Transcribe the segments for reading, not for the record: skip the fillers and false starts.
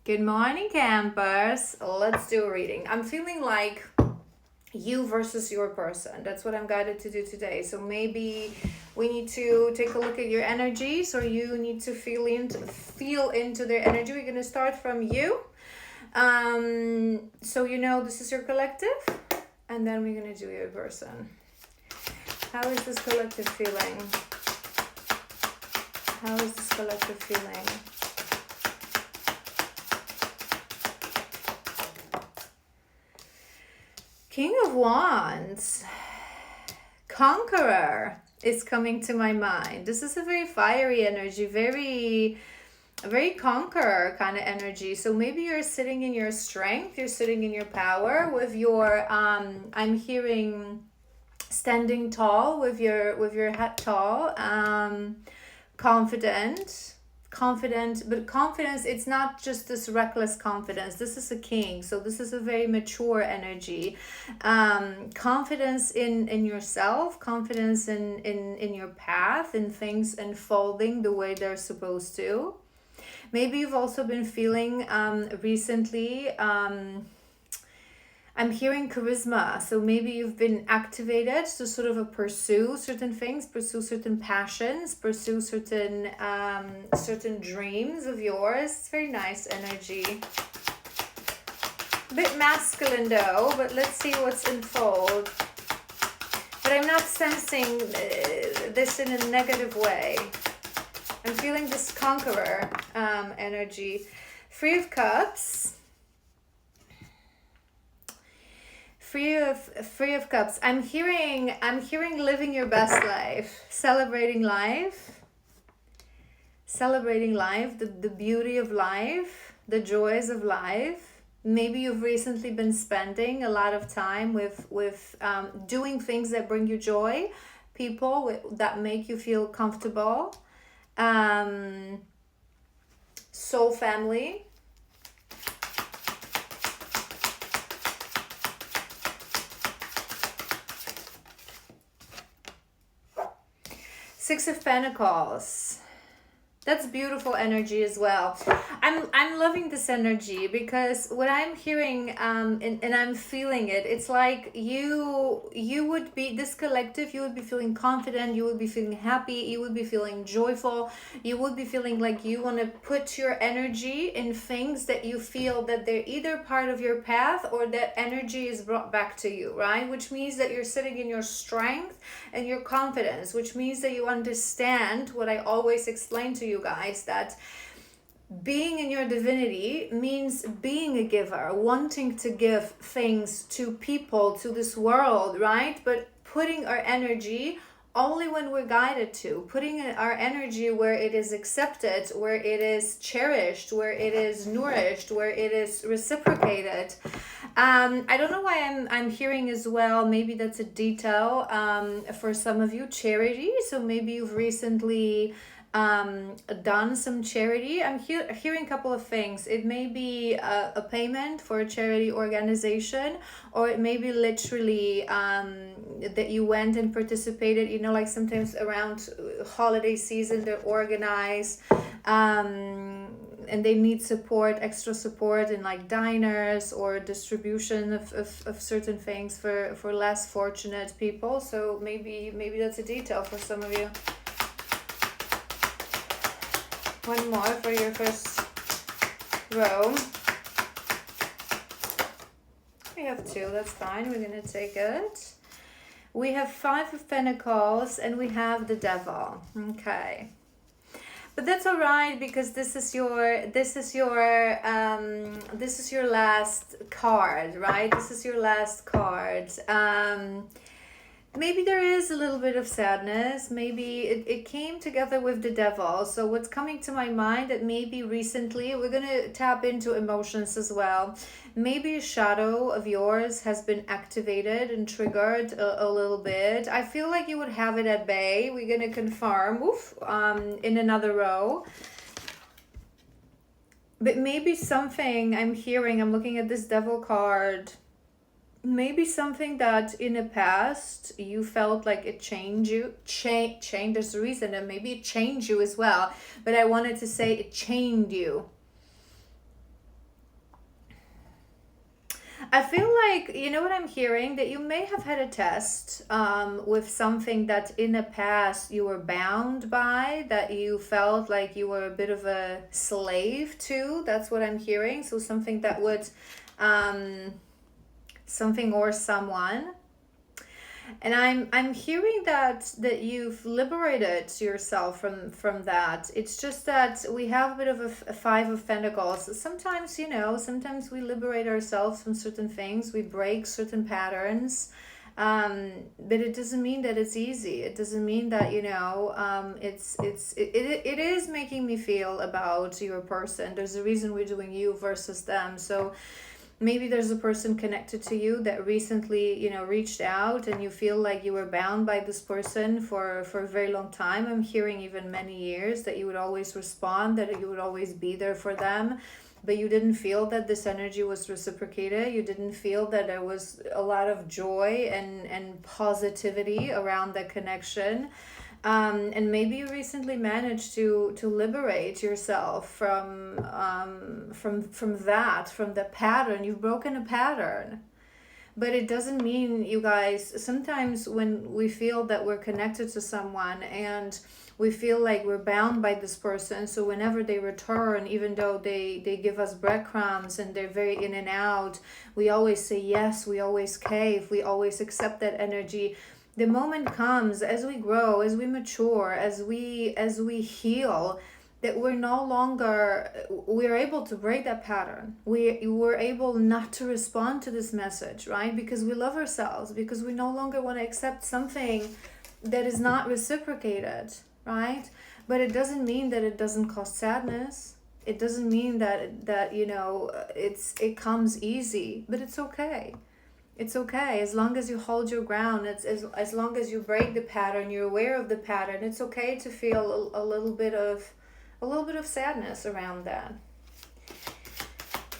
Good morning, campers. Let's do a reading. I'm feeling like you versus your person. That's what I'm guided to do today. So maybe we need to take a look at your energies, or you need to feel into their energy. We're gonna start from you. So this is your collective, and then we're gonna do your person. How is this collective feeling? How is this collective feeling? King of Wands, Conqueror is coming to my mind. This is a very fiery energy, very conqueror kind of energy. So maybe you're sitting in your strength, you're sitting in your power with your I'm hearing standing tall with your head tall, confident, but confidence, it's not just this reckless confidence. This is a king, so this is a very mature energy. Confidence in yourself, confidence in your path, in things unfolding the way they're supposed to. Maybe you've also been feeling recently, I'm hearing charisma. So maybe you've been activated to sort of pursue certain things, pursue certain passions, pursue certain dreams of yours. It's very nice energy. A bit masculine though, but let's see what's unfold. But I'm not sensing this in a negative way. I'm feeling this conqueror energy. Three of Cups. Three of Cups. I'm hearing living your best life, celebrating life, the beauty of life, the joys of life. Maybe you've recently been spending a lot of time with doing things that bring you joy, people that make you feel comfortable, soul family. Six of Pentacles. That's beautiful energy as well. I'm loving this energy because what I'm hearing and I'm feeling it, it's like you would be this collective, you would be feeling confident, you would be feeling happy, you would be feeling joyful, you would be feeling like you want to put your energy in things that you feel that they're either part of your path or that energy is brought back to you, right? Which means that you're sitting in your strength and your confidence, which means that you understand what I always explain to you guys, that being in your divinity means being a giver, wanting to give things to people, to this world, right? But putting our energy only when we're guided to, putting our energy where it is accepted, where it is cherished, where it is nourished, where it is reciprocated. I don't know why I'm hearing as well, maybe that's a detail for some of you, charity. So maybe you've recently done some charity. I'm hearing a couple of things. It may be a payment for a charity organization, or it may be literally that you went and participated, like sometimes around holiday season they organize and they need support, extra support in like diners or distribution of certain things for less fortunate people. So maybe that's a detail for some of you. One more for your first row. We have two, that's fine. We're going to take it. We have Five of Pentacles and we have the Devil. Okay. But that's all right, because this is your last card, right? This is your last card. Maybe there is a little bit of sadness. Maybe it came together with the Devil. So what's coming to my mind, that maybe recently, we're going to tap into emotions as well. Maybe a shadow of yours has been activated and triggered a little bit. I feel like you would have it at bay. We're going to confirm in another row. But maybe something I'm hearing, I'm looking at this Devil card. Maybe something that in the past you felt like it changed you, there's a reason, and maybe it changed you as well, but I wanted to say it chained you. I feel like, you know what I'm hearing? That you may have had a test with something that in the past you were bound by, that you felt like you were a bit of a slave to. That's what I'm hearing. So something that would, um, something or someone. And I'm hearing that you've liberated yourself from that. It's just that we have a bit of a five of pentacles. Sometimes, sometimes we liberate ourselves from certain things. We break certain patterns. But it doesn't mean that it's easy. It doesn't mean that, it is making me feel about your person. There's a reason we're doing you versus them. So maybe there's a person connected to you that recently, reached out, and you feel like you were bound by this person for a very long time. I'm hearing even many years, that you would always respond, that you would always be there for them, but you didn't feel that this energy was reciprocated. You didn't feel that there was a lot of joy and positivity around the connection. And maybe you recently managed to liberate yourself from the pattern. You've broken a pattern. But it doesn't mean, you guys, sometimes when we feel that we're connected to someone and we feel like we're bound by this person, so whenever they return, even though they give us breadcrumbs and they're very in and out, we always say yes, we always cave, we always accept that energy. The moment comes, as we grow, as we mature, as we heal, that we're able to break that pattern. We're able not to respond to this message, right? Because we love ourselves, because we no longer want to accept something that is not reciprocated, right? But it doesn't mean that it doesn't cause sadness. It doesn't mean that it comes easy, but it's okay. It's okay as long as you hold your ground. It's as long as you break the pattern, you're aware of the pattern. It's okay to feel a little bit of sadness around that.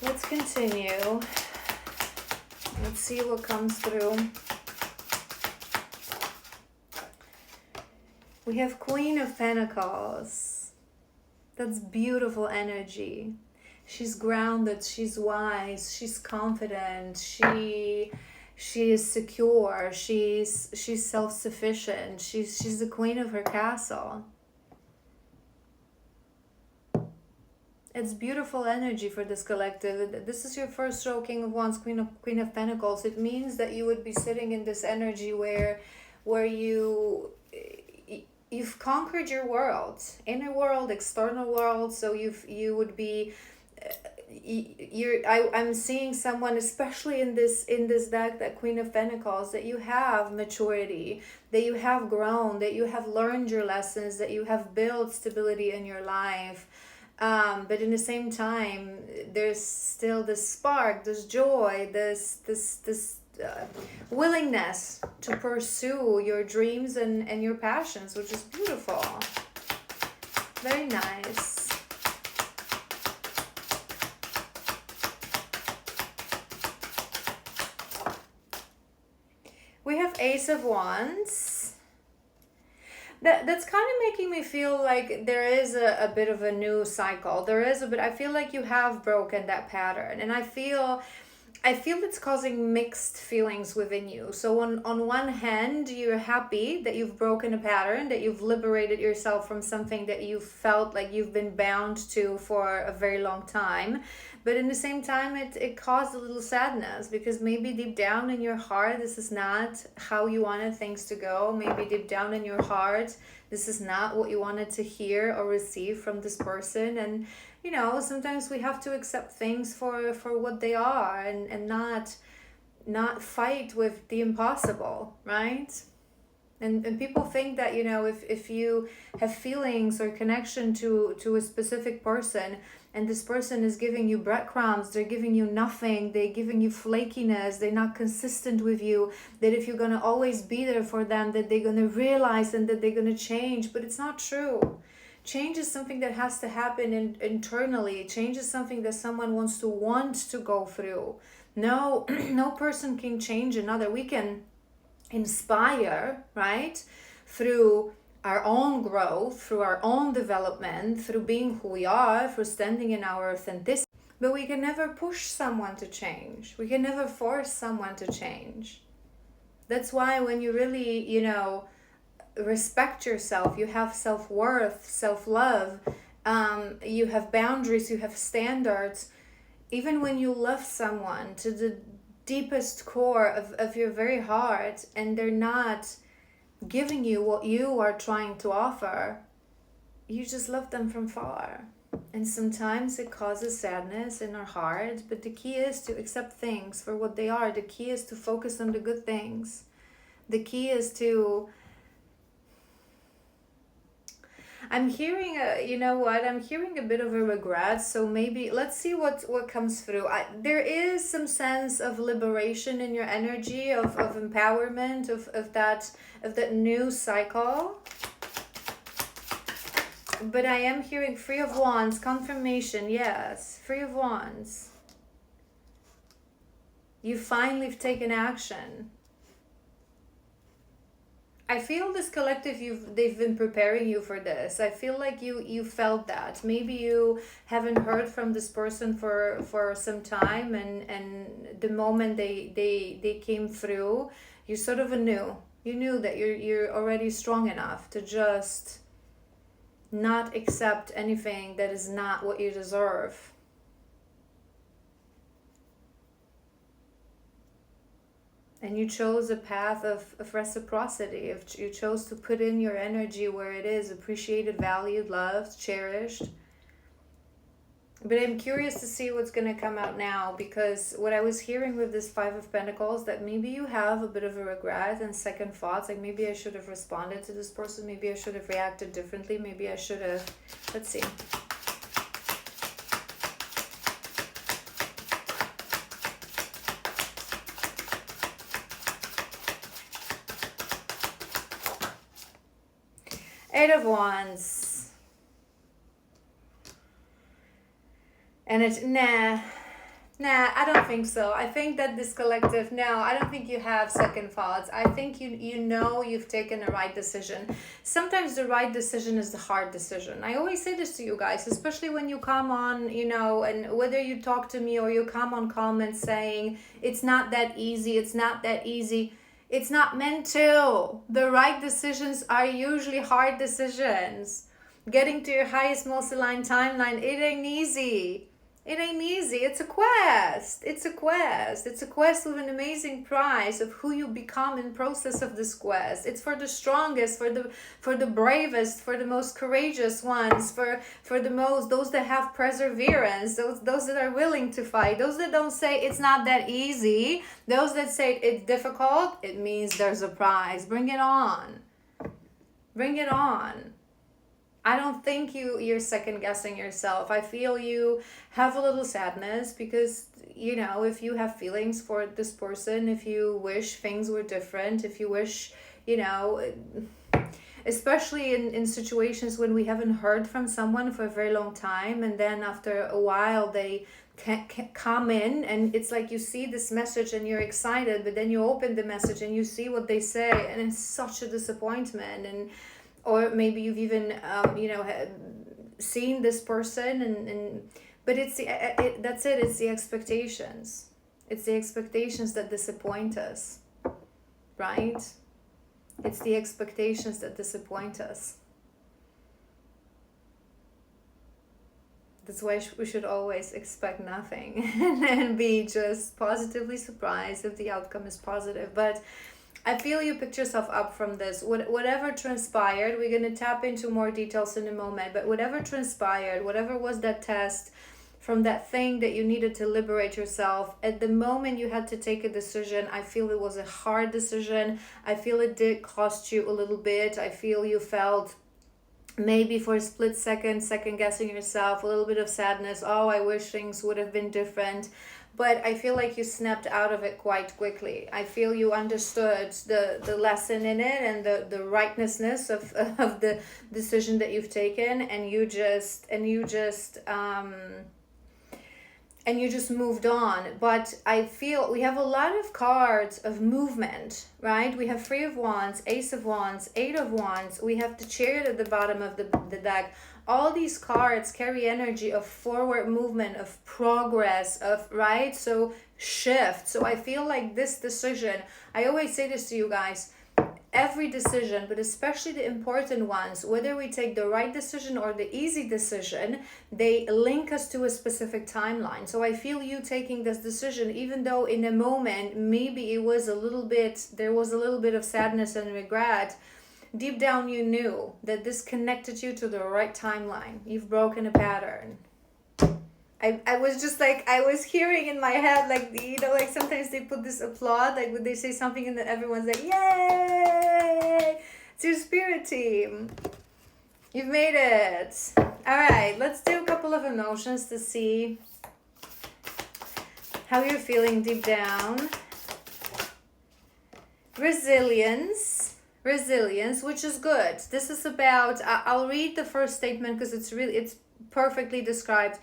Let's continue. Let's see what comes through. We have Queen of Pentacles. That's beautiful energy. She's grounded, she's wise, she's confident, she is secure, she's self-sufficient, she's the queen of her castle. It's beautiful energy for this collective. This is your first row, King of Wands, Queen of Pentacles. It means that you would be sitting in this energy where you've conquered your world, inner world, external world. So you would be I'm seeing someone, especially in this deck, that Queen of Pentacles, that you have maturity, that you have grown, that you have learned your lessons, that you have built stability in your life. But in the same time, there's still this spark, this joy, this willingness to pursue your dreams and your passions, which is beautiful. Very nice. We have Ace of Wands. That's kind of making me feel like there is a bit of a new cycle. I feel like you have broken that pattern, and I feel it's causing mixed feelings within you. So on one hand, you're happy that you've broken a pattern, that you've liberated yourself from something that you felt like you've been bound to for a very long time. But in the same time, it caused a little sadness, because maybe deep down in your heart, this is not how you wanted things to go. Maybe deep down in your heart, this is not what you wanted to hear or receive from this person. And sometimes we have to accept things for what they are, and not fight with the impossible, right? And people think that, if you have feelings or connection to a specific person, and this person is giving you breadcrumbs, they're giving you nothing, they're giving you flakiness, they're not consistent with you, that if you're going to always be there for them, that they're going to realize and that they're going to change. But it's not true. Change is something that has to happen internally. Change is something that someone wants to go through. No, no person can change another. We can inspire, right? Through our own growth, through our own development, through being who we are, through standing in our But we can never push someone to change. We can never force someone to change. That's why when you really, respect yourself, you have self-worth, self-love, you have boundaries, you have standards. Even when you love someone to the deepest core of your very heart and they're not giving you what you are trying to offer, you just love them from far. And sometimes it causes sadness in our heart, but the key is to accept things for what they are. The key is to focus on the good things. The key is to... I'm hearing I'm hearing a bit of a regret, so maybe let's see what comes through. There is some sense of liberation in your energy, of empowerment, of that new cycle. But I am hearing Three of Wands, confirmation, yes. Three of Wands. You finally have taken action. I feel this collective, they've been preparing you for this. I feel like you felt that. Maybe you haven't heard from this person for some time, and the moment they came through, you sort of knew. You knew that you're already strong enough to just not accept anything that is not what you deserve. And you chose a path of reciprocity. You chose to put in your energy where it is appreciated, valued, loved, cherished. But I'm curious to see what's going to come out now, because what I was hearing with this Five of Pentacles, that maybe you have a bit of a regret and second thoughts, like maybe I should have responded to this person, maybe I should have reacted differently, maybe I should have, let's see. Eight of Wands. And it's, nah, I don't think so. I think that this collective, no, I don't think you have second thoughts. I think you know you've taken the right decision. Sometimes the right decision is the hard decision. I always say this to you guys, especially when you come on, and whether you talk to me or you come on comments saying, it's not that easy, it's not that easy. It's not meant to. The right decisions are usually hard decisions. Getting to your highest, most aligned timeline, it ain't easy. It ain't easy. It's a quest. It's a quest. It's a quest with an amazing prize of who you become in process of this quest. It's for the strongest, for the bravest, for the most courageous ones, for those that have perseverance, those that are willing to fight, those that don't say it's not that easy, those that say it's difficult, it means there's a prize. Bring it on. Bring it on. I don't think you're second guessing yourself. I feel you have a little sadness because, if you have feelings for this person, if you wish things were different, if you wish, especially in situations when we haven't heard from someone for a very long time, and then after a while they can come in and it's like you see this message and you're excited, but then you open the message and you see what they say and it's such a disappointment. Or maybe you've even, seen this person, but it's that's it. It's the expectations. It's the expectations that disappoint us, right? It's the expectations that disappoint us. That's why we should always expect nothing and be just positively surprised if the outcome is positive. But I feel you picked yourself up from this. Whatever transpired, we're going to tap into more details in a moment, but whatever transpired, whatever was that test from that thing that you needed to liberate yourself, at the moment you had to take a decision, I feel it was a hard decision. I feel it did cost you a little bit. I feel you felt maybe for a split second guessing yourself, a little bit of sadness. Oh, I wish things would have been different. But I feel like you snapped out of it quite quickly. I feel you understood the lesson in it and the rightness of the decision that you've taken, and you just moved on. But I feel we have a lot of cards of movement, right? We have Three of Wands, Ace of Wands, Eight of Wands. We have the Chariot at the bottom of the deck. all these cards carry energy of forward movement, of progress, of, right? So shift. So I feel like this decision, I always say this to you guys, every decision, but especially the important ones, whether we take the right decision or the easy decision, they link us to a specific timeline. So I feel you taking this decision, even though in a moment maybe it was there was a little bit of sadness and regret, deep down you knew that this connected you to the right timeline. You've broken a pattern. I was just like, I was hearing in my head, like, you know, like sometimes they put this applaud, like when they say something and then everyone's like, yay! It's your spirit team. You've made it. All right, let's do a couple of emotions to see how you're feeling deep down. Resilience, which is good. This is about, I'll read the first statement because it's perfectly described.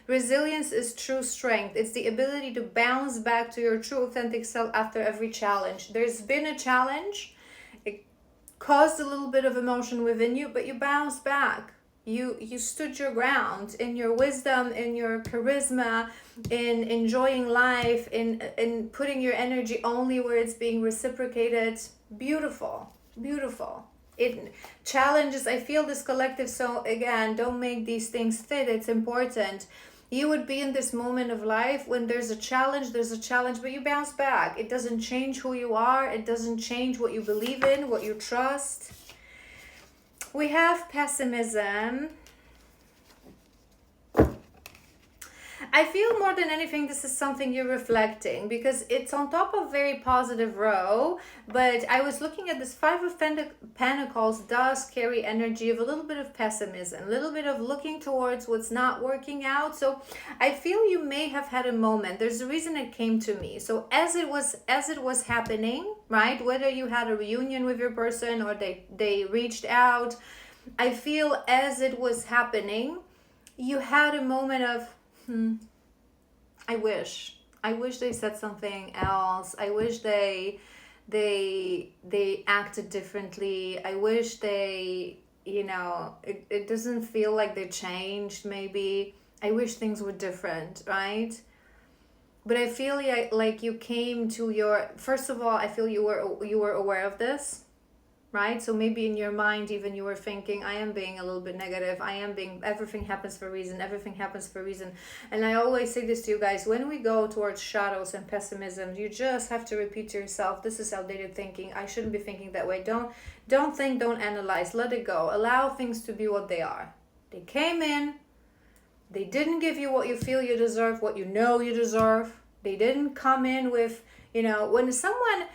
Resilience is true strength. It's the ability to bounce back to your true authentic self after every challenge. There's been a challenge. It caused a little bit of emotion within you, but you bounced back. You stood your ground in your wisdom, in your charisma, in enjoying life, in putting your energy only where it's being reciprocated. Beautiful, beautiful. It challenges, I feel this collective, so again, don't make these things fit. It's important. You would be in this moment of life when there's a challenge, but you bounce back. It doesn't change who you are. It doesn't change what you believe in, what you trust. We have pessimism. I feel more than anything this is something you're reflecting because it's on top of very positive row, but I was looking at this Five of Pentacles does carry energy of a little bit of pessimism, a little bit of looking towards what's not working out. So I feel you may have had a moment. There's a reason it came to me. So as it was happening, right? Whether you had a reunion with your person or they reached out, I feel as it was happening, you had a moment of, I wish they said something else. I wish they acted differently. I wish they, you know, it doesn't feel like they changed maybe. I wish things were different, right? But I feel like you came to your, first of all, I feel you were aware of this. Right? So maybe in your mind, even you were thinking, I am being a little bit negative. Everything happens for a reason. Everything happens for a reason. And I always say this to you guys, when we go towards shadows and pessimism, you just have to repeat to yourself, this is outdated thinking. I shouldn't be thinking that way. Don't think, don't analyze, let it go. Allow things to be what they are. They came in, they didn't give you what you feel you deserve, what you know you deserve. They didn't come in with, you know, when someone,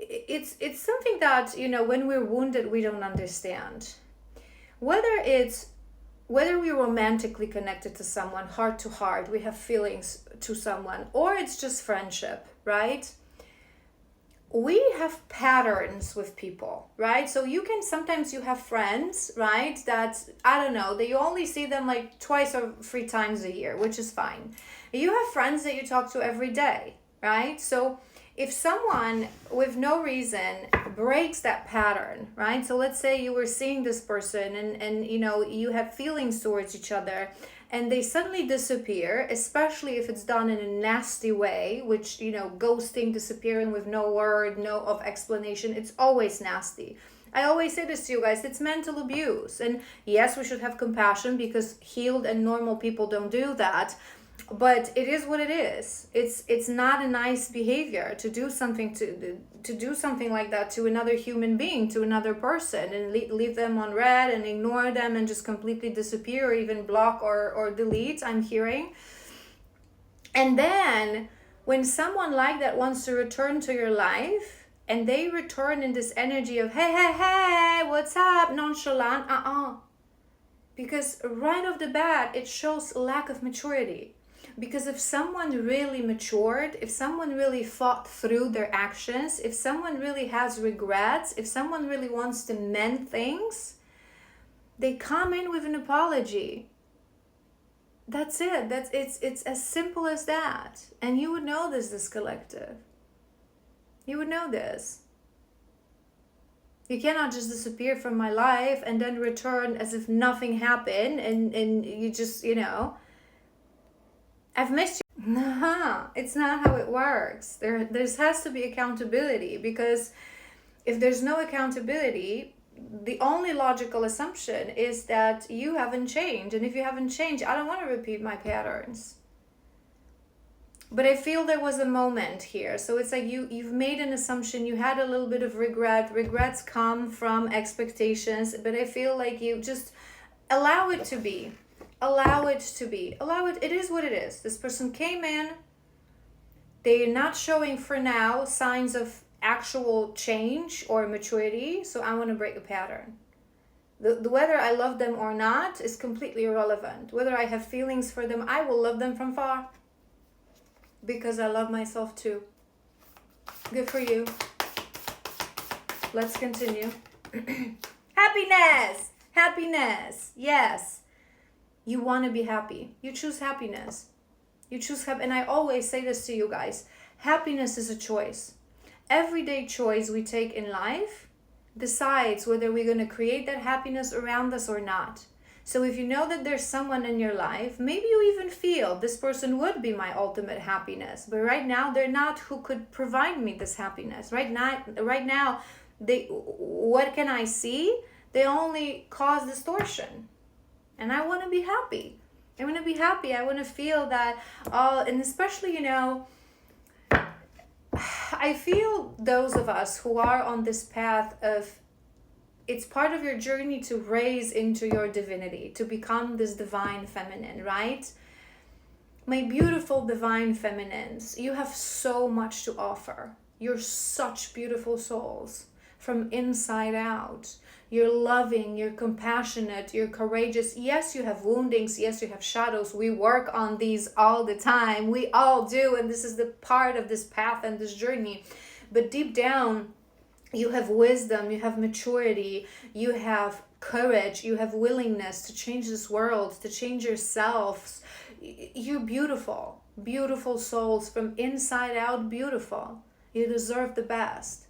it's something that, you know, when we're wounded, we don't understand. Whether we're romantically connected to someone, heart to heart, we have feelings to someone, or it's just friendship, right? We have patterns with people, right? So sometimes you have friends, right? That, I don't know, that you only see them like twice or 3 times a year, which is fine. You have friends that you talk to every day, right? So if someone with no reason breaks that pattern, right? So let's say you were seeing this person and you know, you have feelings towards each other and they suddenly disappear, especially if it's done in a nasty way, which, you know, ghosting, disappearing with no word, no of explanation, it's always nasty. I always say this to you guys, it's mental abuse. And yes, we should have compassion because healed and normal people don't do that. But it is what it is. It's not a nice behavior to do something to do something like that to another human being, to another person, and leave them on red and ignore them and just completely disappear or even block or delete. I'm hearing. And then when someone like that wants to return to your life and they return in this energy of hey, what's up, nonchalant, because right off the bat it shows lack of maturity. Because if someone really matured, if someone really thought through their actions, if someone really has regrets, if someone really wants to mend things, they come in with an apology. That's it. It's as simple as that. And you would know this collective. You would know this. You cannot just disappear from my life and then return as if nothing happened, and you just, I've missed you. Nah, it's not how it works. There has to be accountability, because if there's no accountability, the only logical assumption is that you haven't changed. And if you haven't changed, I don't want to repeat my patterns. But I feel there was a moment here. So it's like you've made an assumption, you had a little bit of regret. Regrets come from expectations, but I feel like you just allow it to be. Allow it to be. Allow it. It is what it is. This person came in. They're not showing for now signs of actual change or maturity. So I want to break a pattern. The whether I love them or not is completely irrelevant. Whether I have feelings for them, I will love them from far. Because I love myself too. Good for you. Let's continue. Happiness! Happiness! Yes. You want to be happy. You choose happiness. You choose and I always say this to you guys. Happiness is a choice. Everyday choice we take in life decides whether we're going to create that happiness around us or not. So if you know that there's someone in your life, maybe you even feel this person would be my ultimate happiness, but right now they're not who could provide me this happiness. Right now, what can I see? They only cause distortion. And I want to be happy. I want to be happy. I want to feel that, and especially, I feel those of us who are on this path of, it's part of your journey to raise into your divinity, to become this divine feminine, right? My beautiful divine feminines, you have so much to offer. You're such beautiful souls from inside out. You're loving, you're compassionate, you're courageous. Yes, you have woundings. Yes, you have shadows. We work on these all the time. We all do. And this is the part of this path and this journey. But deep down, you have wisdom, you have maturity, you have courage, you have willingness to change this world, to change yourselves. You're beautiful, beautiful souls from inside out, beautiful. You deserve the best.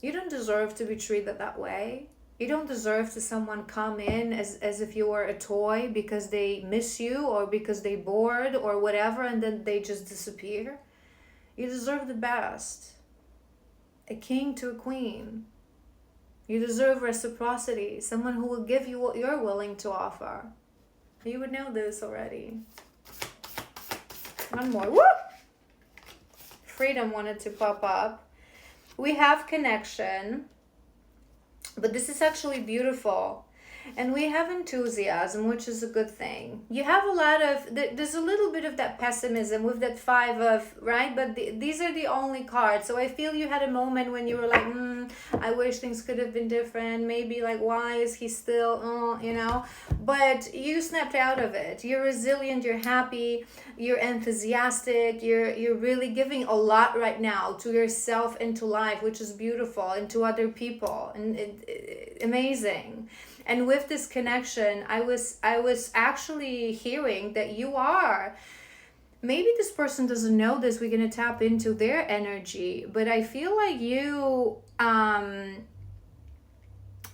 You don't deserve to be treated that way. You don't deserve to someone come in as if you were a toy because they miss you or because they bored or whatever, and then they just disappear. You deserve the best. A king to a queen. You deserve reciprocity. Someone who will give you what you're willing to offer. You would know this already. One more. Woo! Freedom wanted to pop up. We have connection. But this is actually beautiful. And we have enthusiasm, which is a good thing. You have a lot of, there's a little bit of that pessimism with that 5 of, right? But these are the only cards. So I feel you had a moment when you were like, I wish things could have been different. Maybe like, why is he still, But you snapped out of it. You're resilient, you're happy, you're enthusiastic, you're really giving a lot right now to yourself and to life, which is beautiful, and to other people. And amazing. And with this connection, I was actually hearing that you are, maybe this person doesn't know this, we're going to tap into their energy, but I feel like you're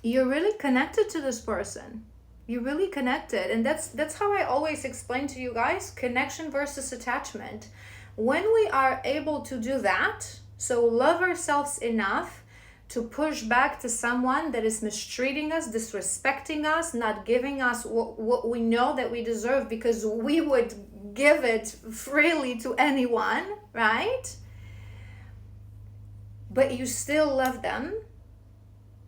really connected to this person. You're really connected. And that's how I always explain to you guys, connection versus attachment. When we are able to do that, so love ourselves enough to push back to someone that is mistreating us, disrespecting us, not giving us what we know that we deserve, because we would give it freely to anyone, right? But you still love them.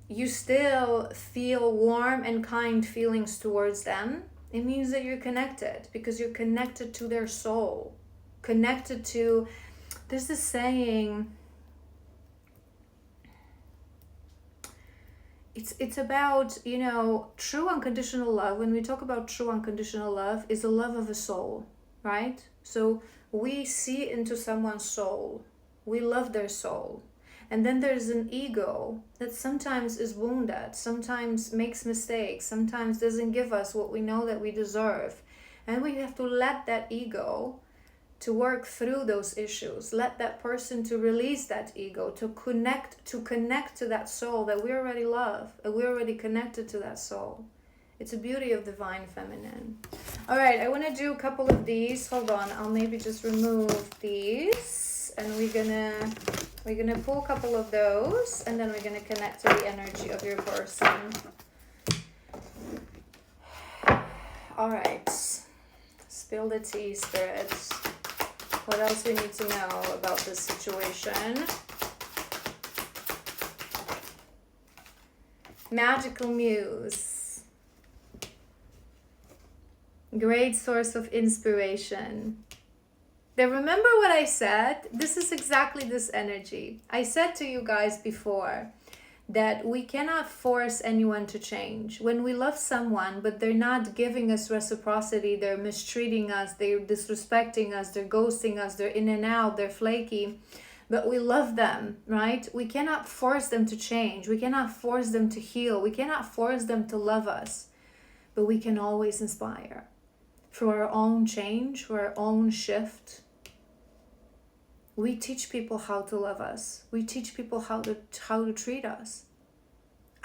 You still feel warm and kind feelings towards them. It means that you're connected, because you're connected to their soul. Connected to, there's this saying, it's about, true unconditional love. When we talk about true unconditional love, is the love of a soul, right? So we see into someone's soul. We love their soul. And then there's an ego that sometimes is wounded, sometimes makes mistakes, sometimes doesn't give us what we know that we deserve. And we have to let that ego to work through those issues. Let that person to release that ego, to connect to that soul that we already love, and we're already connected to that soul. It's a beauty of divine feminine. All right, I want to do a couple of these. Hold on, I'll maybe just remove these, and we're gonna pull a couple of those, and then we're gonna connect to the energy of your person. All right, spill the tea, spirits. What else we need to know about this situation? Magical muse. Great source of inspiration. Then remember what I said? This is exactly this energy. I said to you guys before that we cannot force anyone to change. When we love someone, but they're not giving us reciprocity, they're mistreating us, they're disrespecting us, they're ghosting us, they're in and out, they're flaky, but we love them, right? We cannot force them to change. We cannot force them to heal. We cannot force them to love us, but we can always inspire through our own change, through our own shift. We teach people how to love us. We teach people how to treat us.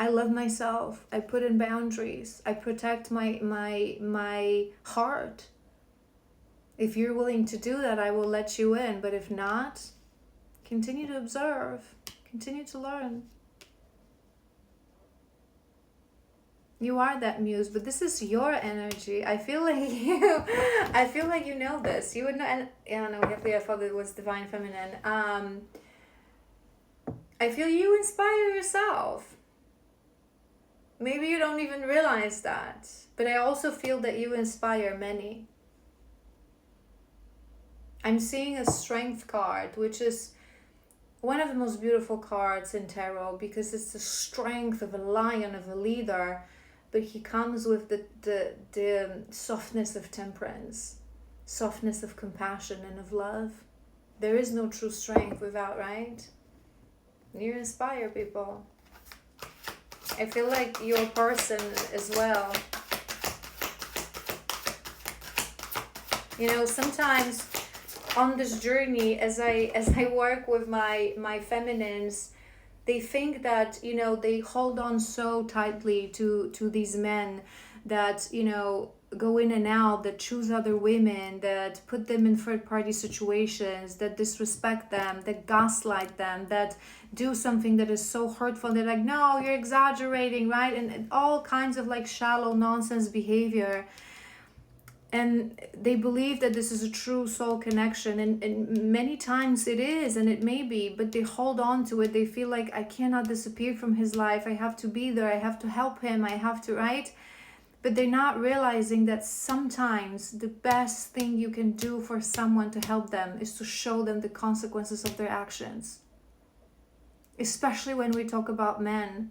I love myself. I put in boundaries. I protect my heart. If you're willing to do that, I will let you in. But if not, continue to observe. Continue to learn. You are that muse, but this is your energy. I feel like you know this. You would know, and I don't know, I thought it was divine feminine. I feel you inspire yourself. Maybe you don't even realize that, but I also feel that you inspire many. I'm seeing a strength card, which is one of the most beautiful cards in tarot because it's the strength of a lion, of a leader. But he comes with the softness of temperance, softness of compassion and of love. There is no true strength without, right? You inspire people. I feel like your person as well. You know, sometimes on this journey, as I work with my feminines, they think that, you know, they hold on so tightly to these men that, you know, go in and out, that choose other women, that put them in third-party situations, that disrespect them, that gaslight them, that do something that is so hurtful. They're like, no, you're exaggerating, right? And all kinds of like shallow nonsense behavior. And they believe that this is a true soul connection. And many times it is, and it may be, but they hold on to it. They feel like, I cannot disappear from his life. I have to be there. I have to help him. I have to, right? But they're not realizing that sometimes the best thing you can do for someone to help them is to show them the consequences of their actions. Especially when we talk about men.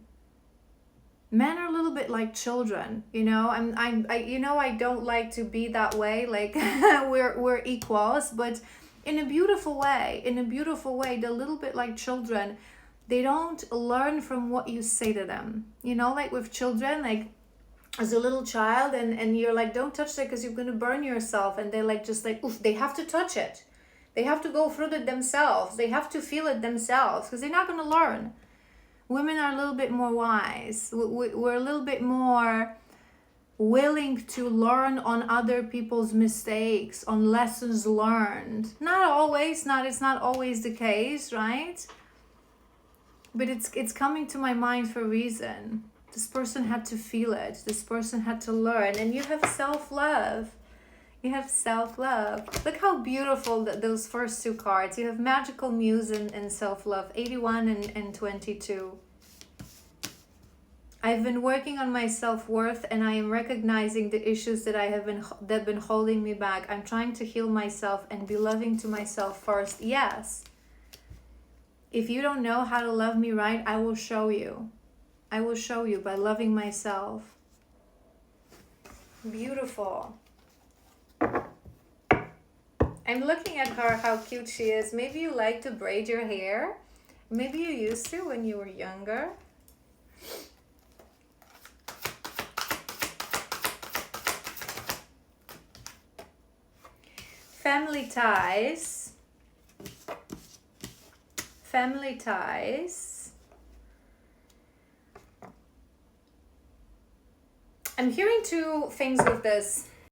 Men are a little bit like children, you know. I don't like to be that way, like we're equals, but in a beautiful way, they're a little bit like children. They don't learn from what you say to them, you know, like with children, like as a little child, and you're like, don't touch that because you're going to burn yourself, and they're like, just like, oof, they have to touch it. They have to go through it themselves. They have to feel it themselves because they're not going to learn. Women are a little bit more wise. We're a little bit more willing to learn on other people's mistakes, on lessons learned. Not always, it's not always the case, right? But it's coming to my mind for a reason. This person had to feel it. This person had to learn. And you have self-love. You have self-love. Look how beautiful those first two cards. You have Magical Muse and self-love. 81 and 22. I've been working on my self-worth, and I am recognizing the issues that have been holding me back. I'm trying to heal myself and be loving to myself first. Yes. If you don't know how to love me right, I will show you. I will show you by loving myself. Beautiful. I'm looking at her, how cute she is. Maybe you like to braid your hair. Maybe you used to when you were younger. family ties. Family ties. I'm hearing two things with this.